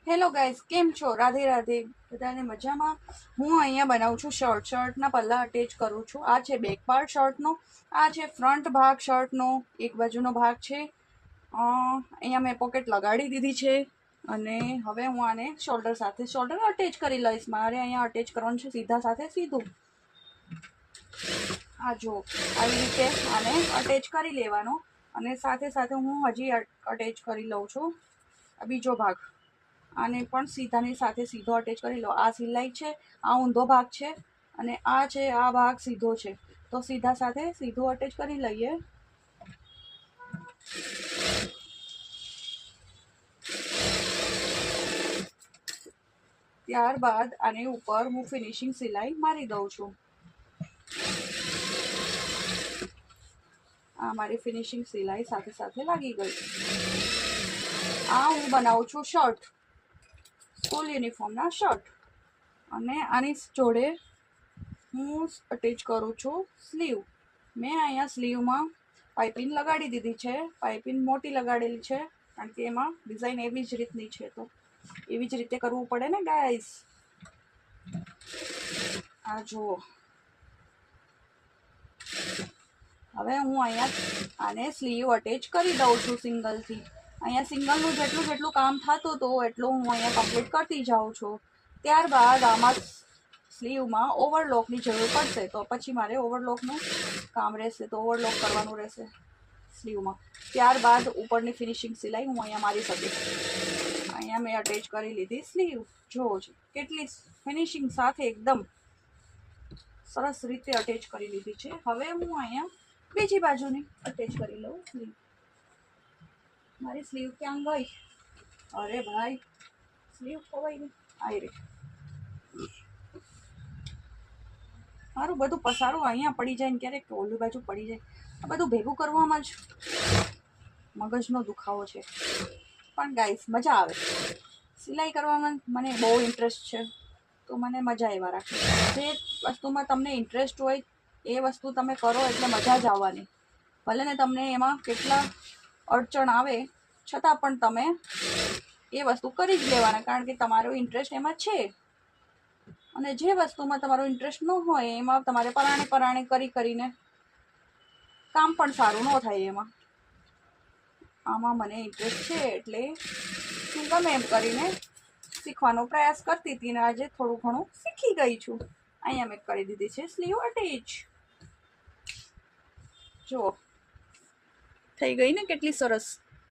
Hello guys, કેમ છો? રાધે રાધે, બધાને મજામાં? હું અહીંયા બનાવું છું શર્ટના પલ્લા અટેચ કરું છું. આ છે બેક પાર્ટ શર્ટનો, આ છે ફ્રન્ટ ભાગ શર્ટનો, એક બાજુનો ભાગ છે. અહીંયા મેં પોકેટ લગાડી દીધી છે અને હવે હું આને શોલ્ડર અટેચ કરી લઈશ. મારે અહીંયા અટેચ કરવાનું છે સીધા સાથે સીધું. આ જો આવી રીતે આને અટેચ કરી લેવાનો અને સાથે સાથે હું હજી અટેચ કરી લઉં છું બીજો ભાગ. આને પણ સીધાની સાથે સીધો અટેચ કરી લો. આ સિલાઈ છે, આ ઊંધો ભાગ છે અને આ છે, આ ભાગ સીધો છે. તો સીધા સાથે સીધું અટેચ કરી લઈએ. ત્યારબાદ આની ઉપર હું ફિનિશિંગ સિલાઈ મારી દઉં છું. આ મારી ફિનિશિંગ સિલાઈ સાથે સાથે લાગી ગઈ. આ હું બનાવું છું શર્ટ, સ્કૂલ યુનિફોર્મના શર્ટ, અને આની જોડે હું અટેચ કરું છું સ્લીવ. મેં અહીંયા સ્લીવમાં પાઇપિંગ લગાડી દીધી છે. પાઇપિંગ મોટી લગાડેલી છે કારણ કે એમાં ડિઝાઇન એવી જ રીતની છે, તો એવી જ રીતે કરવું પડે ને ગાઈસ. આ જુઓ, હવે હું અહીંયા આને સ્લીવ અટેચ કરી દઉં છું સિંગલથી. અહીંયા સિંગલનું જેટલું કામ થતું હતું એટલું હું અહીંયા કમ્પ્લીટ કરતી જાઉં છું. ત્યારબાદ આમાં સ્લીવમાં ઓવરલોકની જરૂર પડશે, તો પછી મારે ઓવરલોકનું કામ રહેશે, તો ઓવરલોક કરવાનું રહેશે સ્લીવમાં. ત્યારબાદ ઉપરની ફિનિશિંગ સિલાઈ હું અહીંયા મારી શકીશ. અહીંયા મેં અટેચ કરી લીધી સ્લીવ. જોવો છે કેટલી ફિનિશિંગ સાથે એકદમ સરસ રીતે અટેચ કરી લીધી છે. હવે હું અહીંયા બીજી બાજુની અટેચ કરી લઉં સ્લીવ. મારી સ્લીવ ક્યાં ગઈ? અરે ભાઈ, સ્લીવ ખોવાઈ ગઈ. આવી રહી. મારું બધું પસારું અહીંયા પડી જાય ને ક્યારેક ઓલી બાજુ પડી જાય. આ બધું ભેગું કરવામાં જ મગજનો દુખાવો છે. પણ ગાઈસ, મજા આવે સિલાઈ કરવામાં. મને બહુ ઇન્ટરેસ્ટ છે, તો મને મજા એવા રાખે. જે વસ્તુમાં તમને ઇન્ટરેસ્ટ હોય એ વસ્તુ તમે કરો એટલે મજા જ આવવાની. ભલે ને તમને એમાં કેટલા અડચણ આવે છતાં પણ તમે એ વસ્તુ કરી જ લેવાના, કારણ કે તમારો ઇન્ટરેસ્ટ એમાં છે. અને જે વસ્તુમાં તમારો ઇન્ટરેસ્ટ ન હોય એમાં તમારે પરાણે કરીને કામ પણ સારું ન થાય. આમાં મને ઇન્ટરેસ્ટ છે એટલે હું ગમે એમ કરીને શીખવાનો પ્રયાસ કરતી હતી ને આજે થોડું ઘણું શીખી ગઈ છું. અહીંયા મેં કરી દીધી છે સ્લીવ અટેચ. જુઓ, થઈ ગઈ ને કેટલી સરસ.